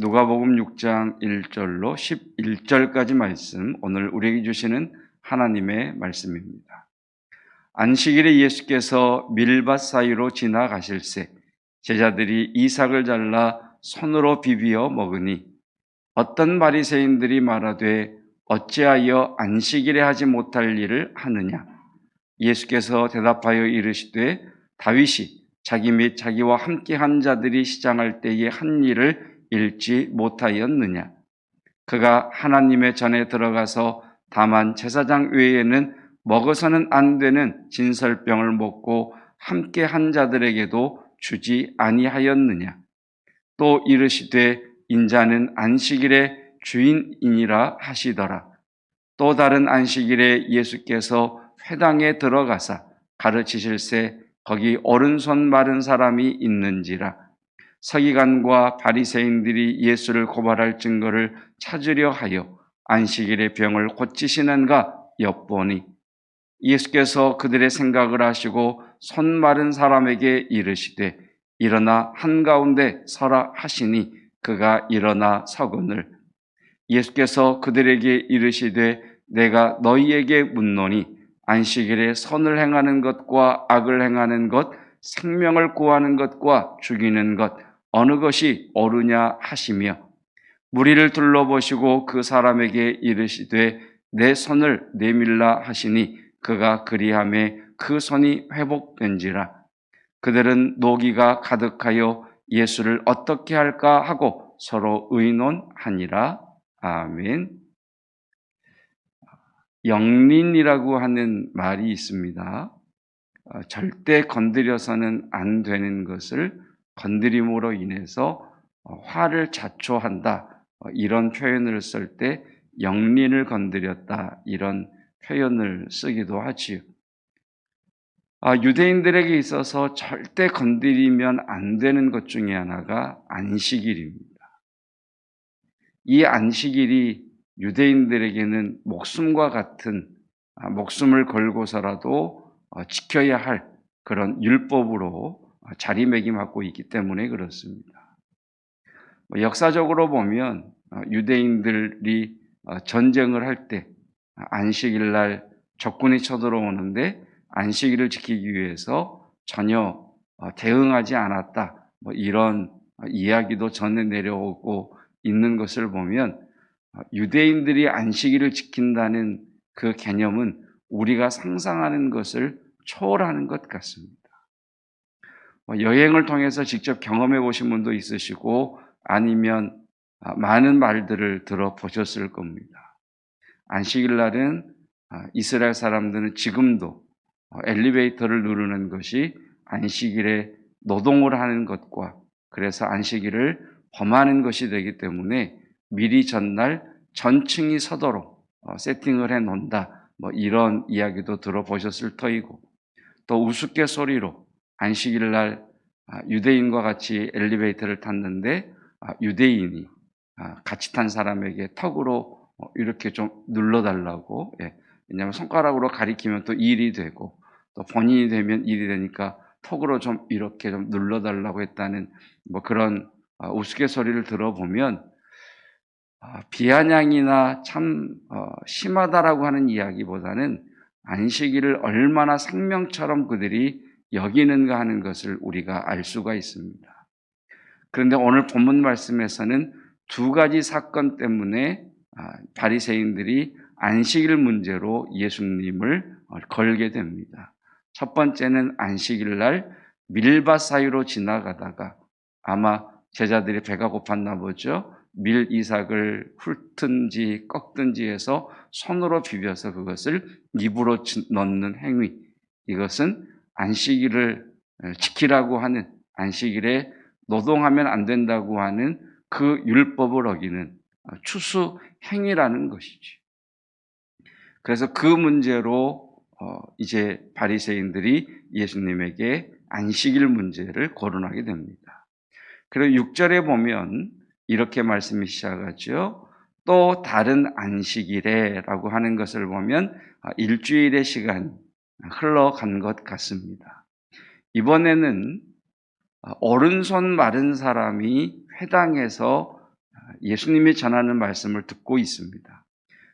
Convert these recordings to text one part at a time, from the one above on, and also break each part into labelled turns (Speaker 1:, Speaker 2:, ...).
Speaker 1: 누가복음 6장 1절로 11절까지 말씀, 오늘 우리에게 주시는 하나님의 말씀입니다. 안식일에 예수께서 밀밭 사이로 지나가실새 제자들이 이삭을 잘라 손으로 비비어 먹으니 어떤 바리새인들이 말하되 어찌하여 안식일에 하지 못할 일을 하느냐. 예수께서 대답하여 이르시되 다윗이 자기 및 자기와 함께 한 자들이 시장할 때에 한 일을 읽지 못하였느냐. 그가 하나님의 전에 들어가서 다만 제사장 외에는 먹어서는 안 되는 진설병을 먹고 함께 한 자들에게도 주지 아니하였느냐. 또 이르시되 인자는 안식일의 주인이니라 하시더라. 또 다른 안식일에 예수께서 회당에 들어가사 가르치실새 거기 오른손 마른 사람이 있는지라. 서기관과 바리새인들이 예수를 고발할 증거를 찾으려 하여 안식일의 병을 고치시는가 엿보니 예수께서 그들의 생각을 아시고 손 마른 사람에게 이르시되 일어나 한가운데 서라 하시니 그가 일어나 서거늘. 예수께서 그들에게 이르시되 내가 너희에게 묻노니 안식일에 선을 행하는 것과 악을 행하는 것, 생명을 구하는 것과 죽이는 것 어느 것이 옳으냐 하시며 무리를 둘러보시고 그 사람에게 이르시되 내 손을 내밀라 하시니 그가 그리하매 그 손이 회복된지라. 그들은 노기가 가득하여 예수를 어떻게 할까 하고 서로 의논하니라. 아멘. 영린이라고 하는 말이 있습니다. 절대 건드려서는 안 되는 것을 건드림으로 인해서 화를 자초한다. 이런 표현을 쓸 때 영린을 건드렸다. 이런 표현을 쓰기도 하지요. 유대인들에게 있어서 절대 건드리면 안 되는 것 중에 하나가 안식일입니다. 이 안식일이 유대인들에게는 목숨과 같은 목숨을 걸고서라도 지켜야 할 그런 율법으로 자리매김하고 있기 때문에 그렇습니다. 역사적으로 보면 유대인들이 전쟁을 할 때 안식일 날 적군이 쳐들어오는데 안식일을 지키기 위해서 전혀 대응하지 않았다. 이런 이야기도 전해 내려오고 있는 것을 보면 유대인들이 안식일을 지킨다는 그 개념은 우리가 상상하는 것을 초월하는 것 같습니다. 여행을 통해서 직접 경험해 보신 분도 있으시고 아니면 많은 말들을 들어보셨을 겁니다. 안식일 날은 이스라엘 사람들은 지금도 엘리베이터를 누르는 것이 안식일에 노동을 하는 것과 그래서 안식일을 범하는 것이 되기 때문에 미리 전날 전층이 서도록 세팅을 해 놓는다. 이런 이야기도 들어보셨을 터이고 또 우스갯소리로 안식일 날 유대인과 같이 엘리베이터를 탔는데 유대인이 같이 탄 사람에게 턱으로 이렇게 좀 눌러달라고, 왜냐하면 손가락으로 가리키면 또 일이 되고 또 본인이 되면 일이 되니까 턱으로 좀 이렇게 좀 눌러달라고 했다는 그런 우스갯소리를 들어보면 비아냥이나 참 심하다라고 하는 이야기보다는 안식일을 얼마나 생명처럼 그들이 여기는가 하는 것을 우리가 알 수가 있습니다. 그런데 오늘 본문 말씀에서는 두 가지 사건 때문에 바리새인들이 안식일 문제로 예수님을 걸게 됩니다. 첫 번째는 안식일 날 밀밭 사이로 지나가다가 아마 제자들이 배가 고팠나 보죠. 밀 이삭을 훑든지 꺾든지 해서 손으로 비벼서 그것을 입으로 넣는 행위. 이것은 안식일을 지키라고 하는, 안식일에 노동하면 안 된다고 하는 그 율법을 어기는 추수 행위라는 것이지. 그래서 그 문제로 이제 바리새인들이 예수님에게 안식일 문제를 거론하게 됩니다. 그리고 6절에 보면 이렇게 말씀이 시작하죠. 또 다른 안식일에라고 하는 것을 보면 일주일의 시간 흘러간 것 같습니다. 이번에는 오른손 마른 사람이 회당에서 예수님이 전하는 말씀을 듣고 있습니다.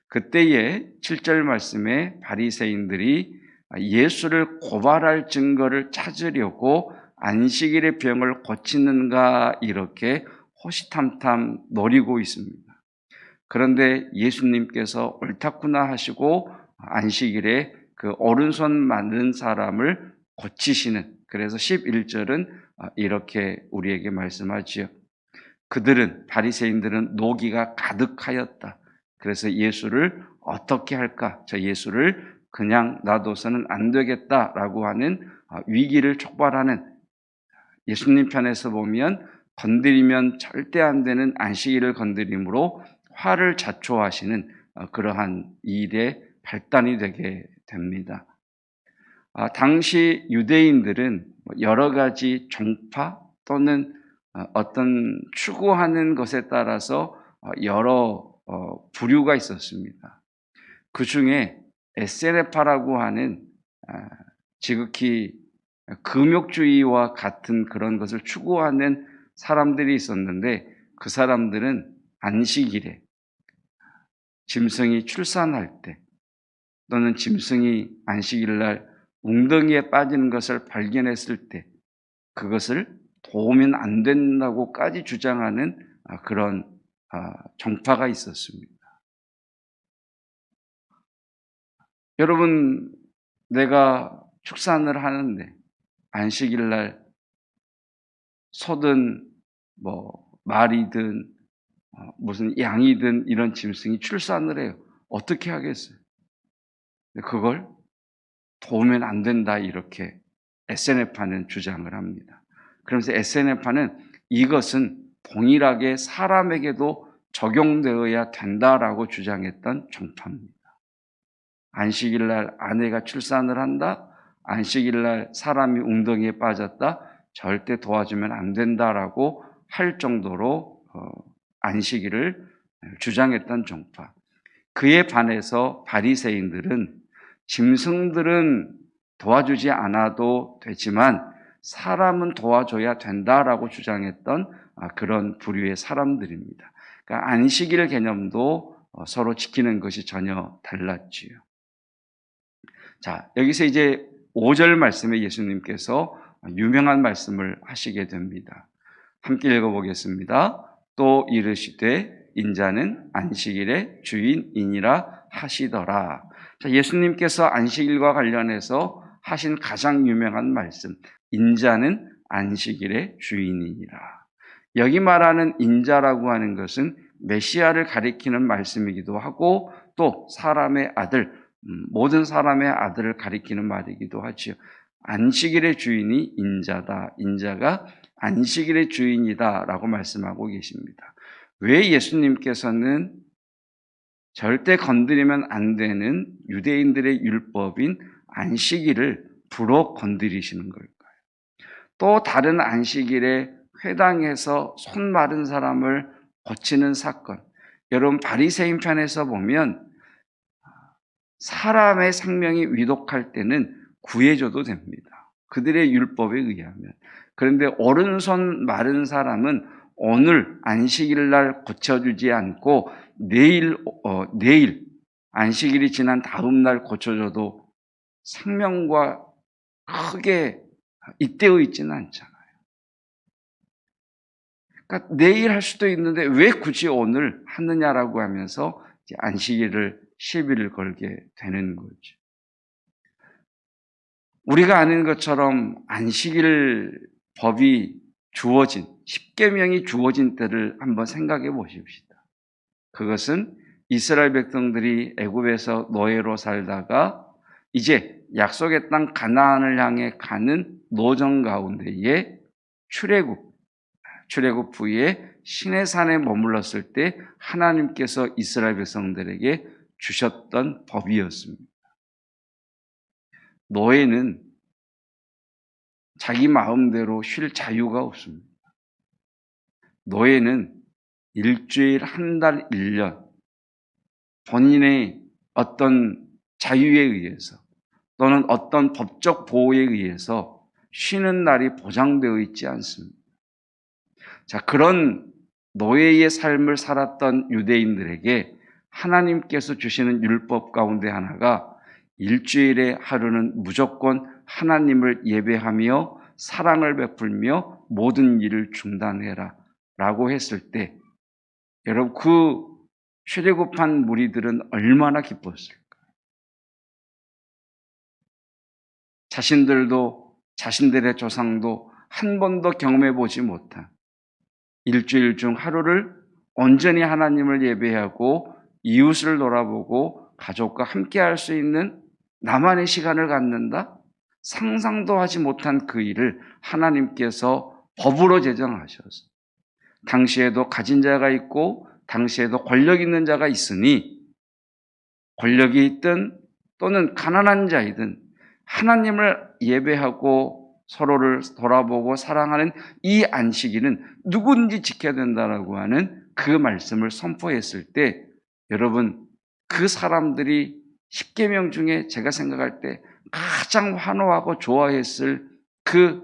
Speaker 1: 그때에 7절 말씀에 바리새인들이 예수를 고발할 증거를 찾으려고 안식일의 병을 고치는가 이렇게 호시탐탐 노리고 있습니다. 그런데 예수님께서 옳다구나 하시고 안식일에 그 오른손 맞는 사람을 고치시는, 그래서 11절은 이렇게 우리에게 말씀하지요. 그들은, 바리새인들은 노기가 가득하였다. 그래서 예수를 어떻게 할까? 저 예수를 그냥 놔둬서는 안 되겠다라고 하는 위기를 촉발하는, 예수님 편에서 보면 건드리면 절대 안 되는 안식일을 건드림으로 화를 자초하시는 그러한 일의 발단이 되게 됩니다. 당시 유대인들은 여러 가지 종파 또는 어떤 추구하는 것에 따라서 여러 부류가 있었습니다. 그 중에 에세네파라고 하는 지극히 금욕주의와 같은 그런 것을 추구하는 사람들이 있었는데, 그 사람들은 안식일에 짐승이 출산할 때 또는 짐승이 안식일날 웅덩이에 빠지는 것을 발견했을 때 그것을 도우면 안 된다고까지 주장하는 그런 정파가 있었습니다. 여러분, 내가 축산을 하는데 안식일날 소든 말이든 무슨 양이든 이런 짐승이 출산을 해요. 어떻게 하겠어요? 그걸 도우면 안 된다 이렇게 에세네파는 주장을 합니다. 그러면서 에세네파는 이것은 동일하게 사람에게도 적용되어야 된다라고 주장했던 정파입니다. 안식일날 아내가 출산을 한다, 안식일날 사람이 웅덩이에 빠졌다, 절대 도와주면 안 된다라고 할 정도로 안식일을 주장했던 정파. 그에 반해서 바리새인들은 짐승들은 도와주지 않아도 되지만 사람은 도와줘야 된다라고 주장했던 그런 부류의 사람들입니다. 그러니까 안식일 개념도 서로 지키는 것이 전혀 달랐지요. 자, 여기서 이제 5절 말씀에 예수님께서 유명한 말씀을 하시게 됩니다. 함께 읽어보겠습니다. 또 이르시되 인자는 안식일의 주인이니라 하시더라. 자, 예수님께서 안식일과 관련해서 하신 가장 유명한 말씀, 인자는 안식일의 주인이니라. 여기 말하는 인자라고 하는 것은 메시아를 가리키는 말씀이기도 하고 또 사람의 아들, 모든 사람의 아들을 가리키는 말이기도 하지요. 안식일의 주인이 인자다. 인자가 안식일의 주인이다라고 말씀하고 계십니다. 왜 예수님께서는 절대 건드리면 안 되는 유대인들의 율법인 안식일을 불어 건드리시는 걸까요? 또 다른 안식일에 회당에서 손 마른 사람을 고치는 사건, 여러분 바리새인 편에서 보면 사람의 생명이 위독할 때는 구해줘도 됩니다. 그들의 율법에 의하면. 그런데 오른손 마른 사람은 오늘 안식일 날 고쳐주지 않고 내일 안식일이 지난 다음 날 고쳐줘도 생명과 크게 잇대어 있지는 않잖아요. 그러니까 내일 할 수도 있는데 왜 굳이 오늘 하느냐라고 하면서 안식일을 시비를 걸게 되는 거죠. 우리가 아는 것처럼 안식일 법이 주어진, 십계명이 주어진 때를 한번 생각해 보십시다. 그것은 이스라엘 백성들이 애굽에서 노예로 살다가 이제 약속의 땅 가나안을 향해 가는 노정 가운데에 출애굽 후에 시내산에 머물렀을 때 하나님께서 이스라엘 백성들에게 주셨던 법이었습니다. 노예는 자기 마음대로 쉴 자유가 없습니다. 노예는 일주일, 한 달, 1년 본인의 어떤 자유에 의해서 또는 어떤 법적 보호에 의해서 쉬는 날이 보장되어 있지 않습니다. 자, 그런 노예의 삶을 살았던 유대인들에게 하나님께서 주시는 율법 가운데 하나가 일주일의 하루는 무조건 하나님을 예배하며 사랑을 베풀며 모든 일을 중단해라 라고 했을 때 여러분 그 출애굽한 무리들은 얼마나 기뻤을까? 자신들도 자신들의 조상도 한 번도 경험해 보지 못한 일주일 중 하루를 온전히 하나님을 예배하고 이웃을 돌아보고 가족과 함께 할 수 있는 나만의 시간을 갖는다? 상상도 하지 못한 그 일을 하나님께서 법으로 제정하셔서 당시에도 가진 자가 있고 당시에도 권력 있는 자가 있으니 권력이 있든 또는 가난한 자이든 하나님을 예배하고 서로를 돌아보고 사랑하는 이 안식일은 누구든지 지켜야 된다라고 하는 그 말씀을 선포했을 때 여러분 그 사람들이 10계명 중에 제가 생각할 때 가장 환호하고 좋아했을 그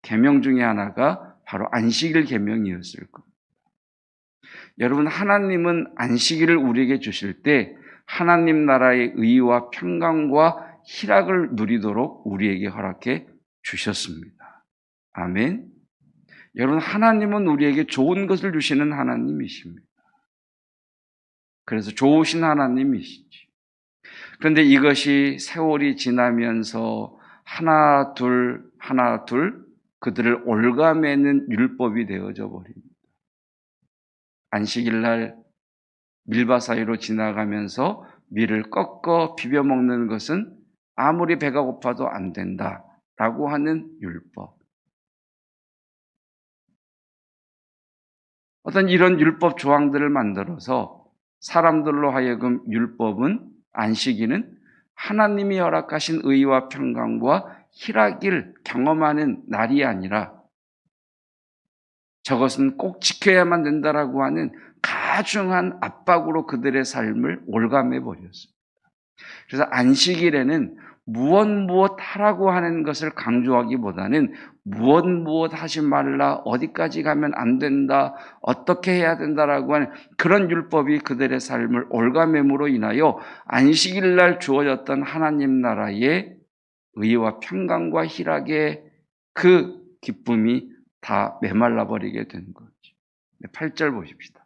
Speaker 1: 계명 중에 하나가 바로 안식일 계명이었을 겁니다. 여러분 하나님은 안식일을 우리에게 주실 때 하나님 나라의 의와 평강과 희락을 누리도록 우리에게 허락해 주셨습니다. 아멘. 여러분 하나님은 우리에게 좋은 것을 주시는 하나님이십니다. 그래서 좋으신 하나님이시죠. 그런데 이것이 세월이 지나면서 하나 둘 그들을 올가매는 율법이 되어져 버립니다. 안식일 날 밀밭 사이로 지나가면서 밀을 꺾어 비벼 먹는 것은 아무리 배가 고파도 안 된다라고 하는 율법. 어떤 이런 율법 조항들을 만들어서 사람들로 하여금 율법은 안식일은 하나님이 허락하신 의와 평강과 희락을 경험하는 날이 아니라 저것은 꼭 지켜야만 된다라고 하는 가중한 압박으로 그들의 삶을 올가매 버렸습니다. 그래서 안식일에는 무엇 하라고 하는 것을 강조하기보다는 무엇 하지 말라, 어디까지 가면 안 된다, 어떻게 해야 된다라고 하는 그런 율법이 그들의 삶을 올가매므로 인하여 안식일 날 주어졌던 하나님 나라의 의와 평강과 희락의 그 기쁨이 다 메말라 버리게 된 거죠. 8절 보십시다.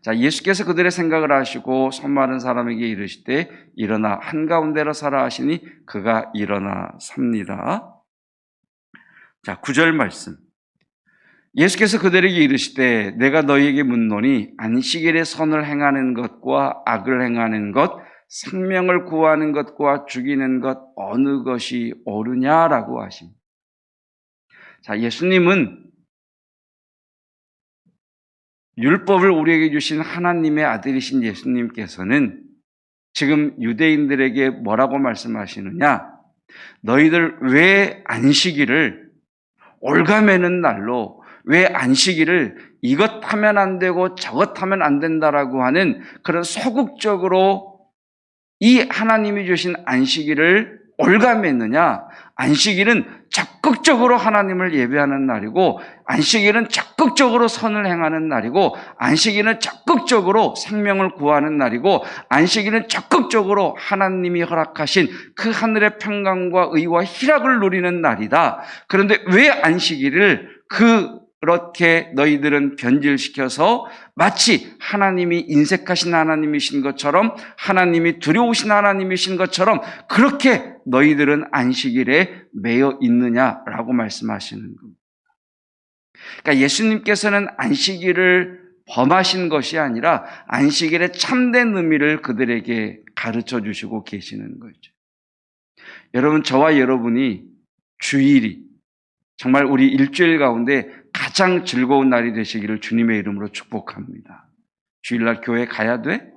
Speaker 1: 자, 예수께서 그들의 생각을 아시고 손 마른 사람에게 이르시되 일어나 한가운데로 서라 하시니 그가 일어나 삽니다. 자, 9절 말씀. 예수께서 그들에게 이르시되 내가 너희에게 묻노니 안식일에 선을 행하는 것과 악을 행하는 것, 생명을 구하는 것과 죽이는 것 어느 것이 옳으냐라고 하십니다. 자, 예수님은 율법을 우리에게 주신 하나님의 아들이신 예수님께서는 지금 유대인들에게 뭐라고 말씀하시느냐? 너희들 왜 안식일을 올가매는 날로, 왜 안식일을 이것 하면 안 되고 저것 하면 안 된다라고 하는 그런 소극적으로 이 하나님이 주신 안식일을 올가매느냐? 안식일은 적극적으로 하나님을 예배하는 날이고, 안식일은 적극적으로 선을 행하는 날이고, 안식일은 적극적으로 생명을 구하는 날이고, 안식일은 적극적으로 하나님이 허락하신 그 하늘의 평강과 의와 희락을 누리는 날이다. 그런데 왜 안식일을 그렇게 너희들은 변질시켜서 마치 하나님이 인색하신 하나님이신 것처럼, 하나님이 두려우신 하나님이신 것처럼 그렇게 너희들은 안식일에 매여 있느냐라고 말씀하시는 겁니다. 그러니까 예수님께서는 안식일을 범하신 것이 아니라 안식일의 참된 의미를 그들에게 가르쳐 주시고 계시는 거죠. 여러분, 저와 여러분이 주일이 정말 우리 일주일 가운데 가장 즐거운 날이 되시기를 주님의 이름으로 축복합니다. 주일날 교회 가야 돼?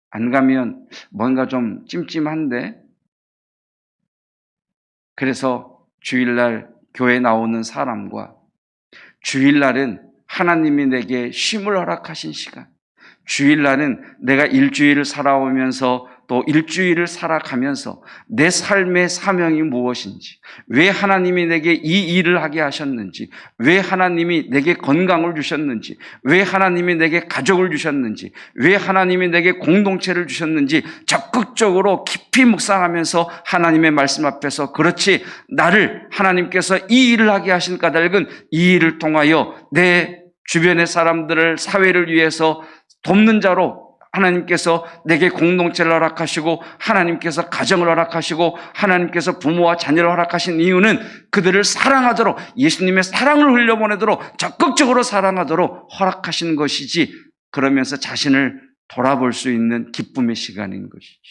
Speaker 1: 안 가면 뭔가 좀 찜찜한데? 그래서 주일날 교회 나오는 사람과 주일날은 하나님이 내게 쉼을 허락하신 시간, 주일날은 내가 일주일을 살아오면서 또 일주일을 살아가면서 내 삶의 사명이 무엇인지, 왜 하나님이 내게 이 일을 하게 하셨는지, 왜 하나님이 내게 건강을 주셨는지, 왜 하나님이 내게 가족을 주셨는지, 왜 하나님이 내게 공동체를 주셨는지 적극적으로 깊이 묵상하면서 하나님의 말씀 앞에서 그렇지, 나를 하나님께서 이 일을 하게 하신 까닭은 이 일을 통하여 내 주변의 사람들을, 사회를 위해서 돕는 자로 하나님께서 내게 공동체를 허락하시고 하나님께서 가정을 허락하시고 하나님께서 부모와 자녀를 허락하신 이유는 그들을 사랑하도록, 예수님의 사랑을 흘려보내도록 적극적으로 사랑하도록 허락하신 것이지, 그러면서 자신을 돌아볼 수 있는 기쁨의 시간인 것이지.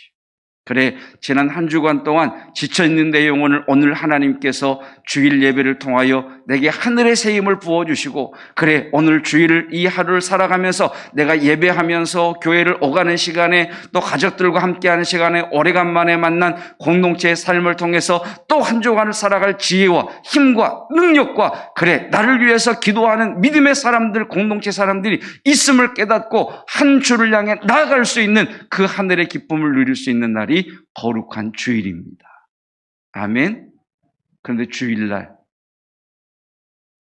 Speaker 1: 그래, 지난 한 주간 동안 지쳐있는 내 영혼을 오늘 하나님께서 주일 예배를 통하여 내게 하늘의 새 힘을 부어주시고, 그래, 오늘 주일을, 이 하루를 살아가면서 내가 예배하면서 교회를 오가는 시간에, 또 가족들과 함께하는 시간에, 오래간만에 만난 공동체의 삶을 통해서 또 한 주간을 살아갈 지혜와 힘과 능력과, 그래, 나를 위해서 기도하는 믿음의 사람들, 공동체 사람들이 있음을 깨닫고 한 주를 향해 나아갈 수 있는 그 하늘의 기쁨을 누릴 수 있는 날이 거룩한 주일입니다. 아멘. 그런데 주일날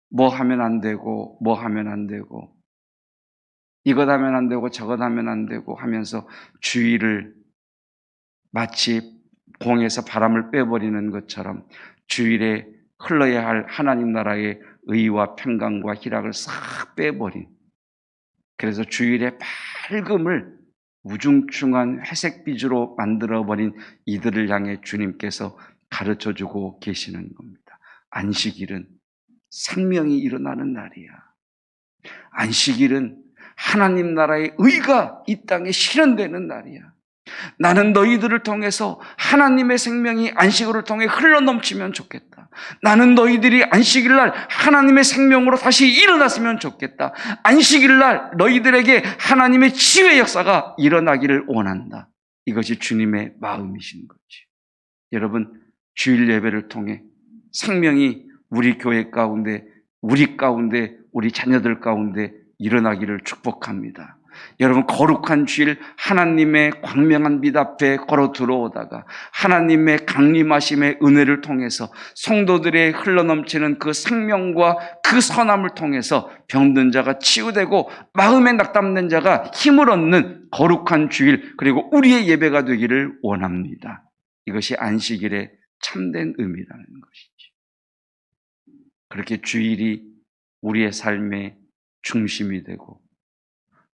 Speaker 1: 뭐 하면 안 되고, 뭐 하면 안 되고, 이것 하면 안 되고, 저것 하면 안 되고 하면서 주일을 마치 공에서 바람을 빼버리는 것처럼 주일에 흘러야 할 하나님 나라의 의와 평강과 희락을 싹 빼버린, 그래서 주일의 밝음을 우중충한 회색 빛으로 만들어버린 이들을 향해 주님께서 가르쳐주고 계시는 겁니다. 안식일은 생명이 일어나는 날이야. 안식일은 하나님 나라의 의가 이 땅에 실현되는 날이야. 나는 너희들을 통해서 하나님의 생명이 안식일을 통해 흘러넘치면 좋겠다. 나는 너희들이 안식일날 하나님의 생명으로 다시 일어났으면 좋겠다. 안식일날 너희들에게 하나님의 치유의 역사가 일어나기를 원한다. 이것이 주님의 마음이신 거지. 여러분, 주일 예배를 통해 생명이 우리 교회 가운데, 우리 가운데, 우리 자녀들 가운데 일어나기를 축복합니다. 여러분, 거룩한 주일 하나님의 광명한 빛 앞에 걸어 들어오다가 하나님의 강림하심의 은혜를 통해서 성도들의 흘러넘치는 그 생명과 그 선함을 통해서 병든 자가 치유되고 마음에 낙담된 자가 힘을 얻는 거룩한 주일, 그리고 우리의 예배가 되기를 원합니다. 이것이 안식일의 참된 의미라는 것이지. 그렇게 주일이 우리의 삶의 중심이 되고,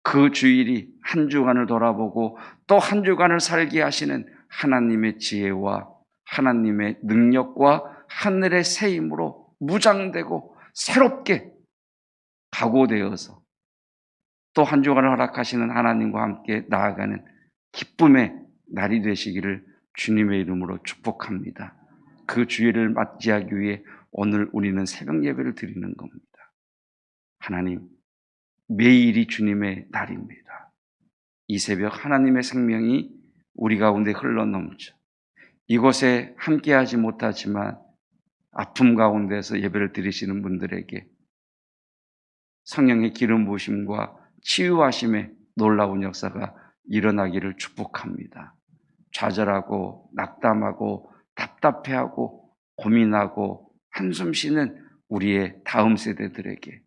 Speaker 1: 그 주일이 한 주간을 돌아보고 또 한 주간을 살게 하시는 하나님의 지혜와 하나님의 능력과 하늘의 새 힘으로 무장되고 새롭게 각오되어서 또 한 주간을 허락하시는 하나님과 함께 나아가는 기쁨의 날이 되시기를 주님의 이름으로 축복합니다. 그 주일을 맞이하기 위해 오늘 우리는 새벽 예배를 드리는 겁니다. 하나님, 매일이 주님의 날입니다. 이 새벽 하나님의 생명이 우리 가운데 흘러넘쳐 이곳에 함께하지 못하지만 아픔 가운데서 예배를 드리시는 분들에게 성령의 기름 부으심과 치유하심의 놀라운 역사가 일어나기를 축복합니다. 좌절하고 낙담하고 답답해하고 고민하고 한숨 쉬는 우리의 다음 세대들에게,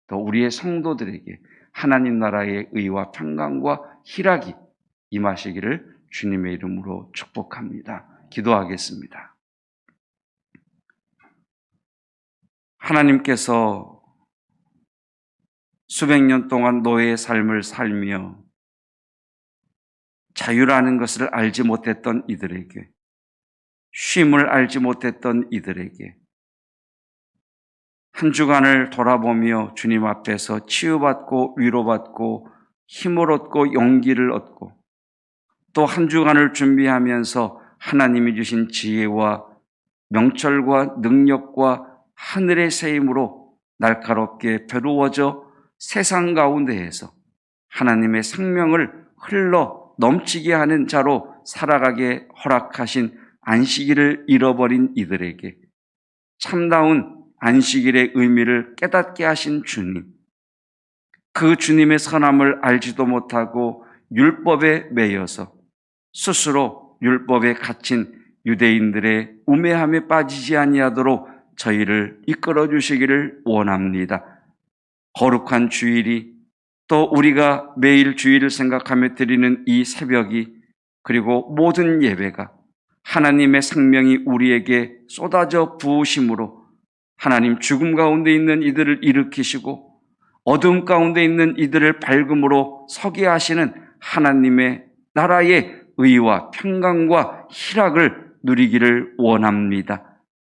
Speaker 1: 또 우리의 성도들에게 하나님 나라의 의와 평강과 희락이 임하시기를 주님의 이름으로 축복합니다. 기도하겠습니다. 하나님께서 수백 년 동안 노예의 삶을 살며 자유라는 것을 알지 못했던 이들에게, 쉼을 알지 못했던 이들에게 한 주간을 돌아보며 주님 앞에서 치유받고 위로받고 힘을 얻고 용기를 얻고 또 한 주간을 준비하면서 하나님이 주신 지혜와 명철과 능력과 하늘의 새 힘으로 날카롭게 벼루어져 세상 가운데에서 하나님의 생명을 흘러 넘치게 하는 자로 살아가게 허락하신 안식일을 잃어버린 이들에게 참다운 안식일의 의미를 깨닫게 하신 주님, 그 주님의 선함을 알지도 못하고 율법에 매여서 스스로 율법에 갇힌 유대인들의 우매함에 빠지지 아니하도록 저희를 이끌어 주시기를 원합니다. 거룩한 주일이, 또 우리가 매일 주일을 생각하며 드리는 이 새벽이, 그리고 모든 예배가 하나님의 생명이 우리에게 쏟아져 부으심으로 하나님 죽음 가운데 있는 이들을 일으키시고 어둠 가운데 있는 이들을 밝음으로 서게 하시는 하나님의 나라의 의와 평강과 희락을 누리기를 원합니다.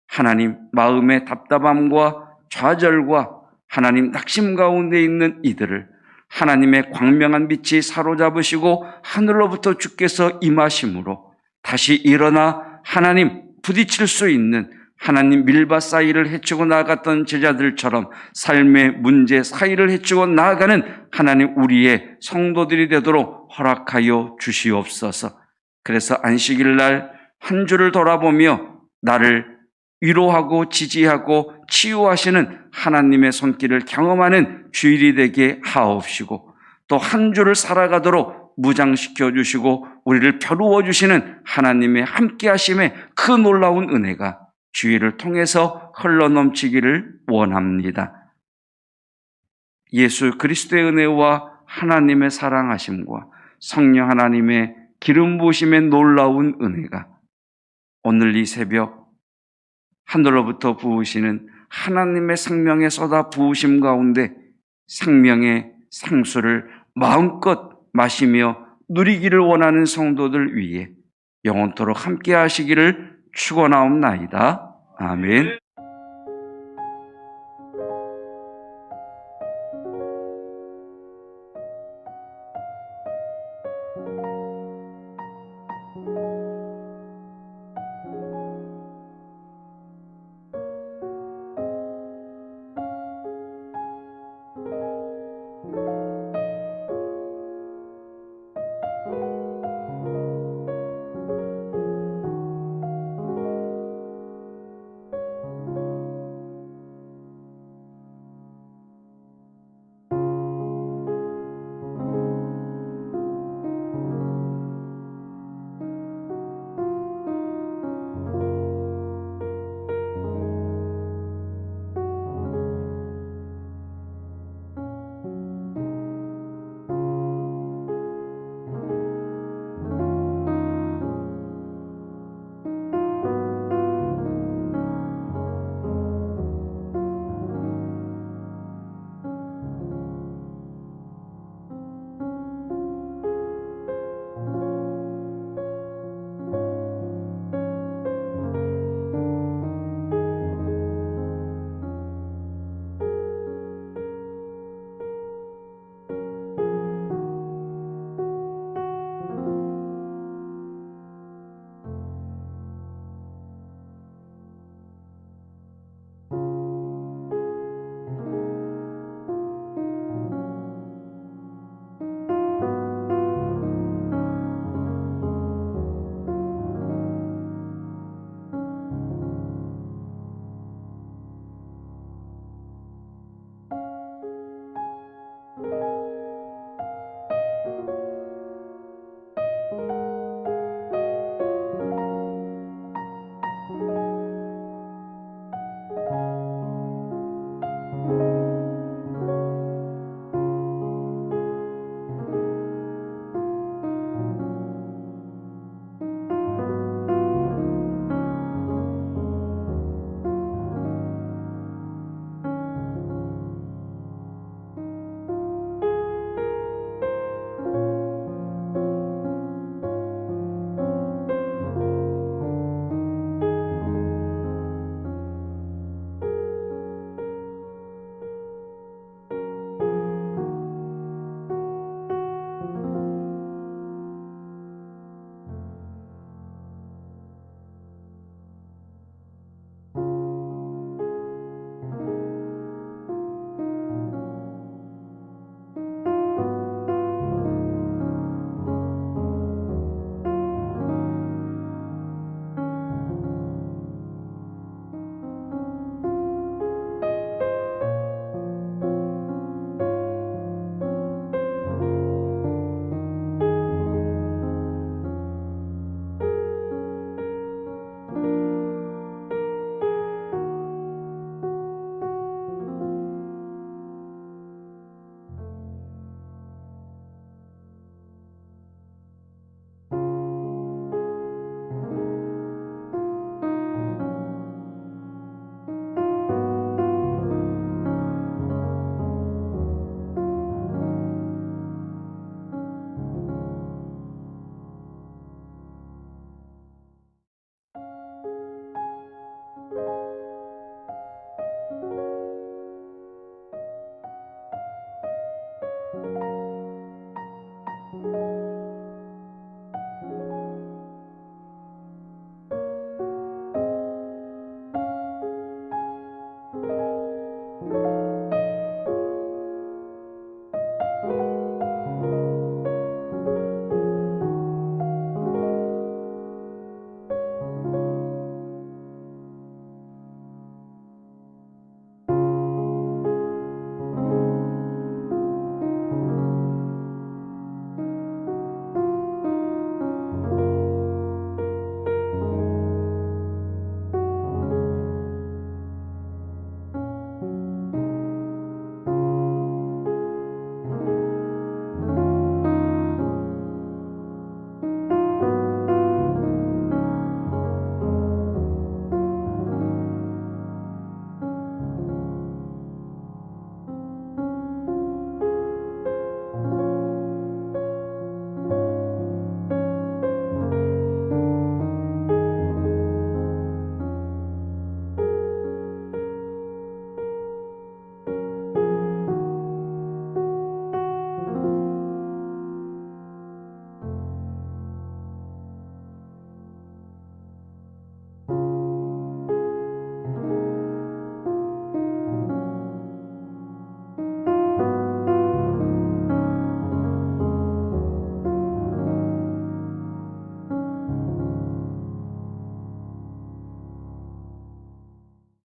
Speaker 1: 하나님, 마음의 답답함과 좌절과 하나님 낙심 가운데 있는 이들을 하나님의 광명한 빛이 사로잡으시고 하늘로부터 주께서 임하심으로 다시 일어나 하나님 부딪힐 수 있는, 하나님 밀밭 사이를 헤치고 나아갔던 제자들처럼 삶의 문제 사이를 헤치고 나아가는 하나님 우리의 성도들이 되도록 허락하여 주시옵소서. 그래서 안식일 날 한 주를 돌아보며 나를 위로하고 지지하고 치유하시는 하나님의 손길을 경험하는 주일이 되게 하옵시고, 또 한 주를 살아가도록 무장시켜 주시고 우리를 벼루어 주시는 하나님의 함께하심의 그 놀라운 은혜가 주일을 통해서 흘러넘치기를 원합니다. 예수 그리스도의 은혜와 하나님의 사랑하심과 성령 하나님의 기름 부으심의 놀라운 은혜가 오늘 이 새벽 하늘로부터 부으시는 하나님의 생명의 쏟아 부으심 가운데 생명의 생수를 마음껏 마시며 누리기를 원하는 성도들 위해 영원토록 함께 하시기를 축원하옵나이다. 아멘.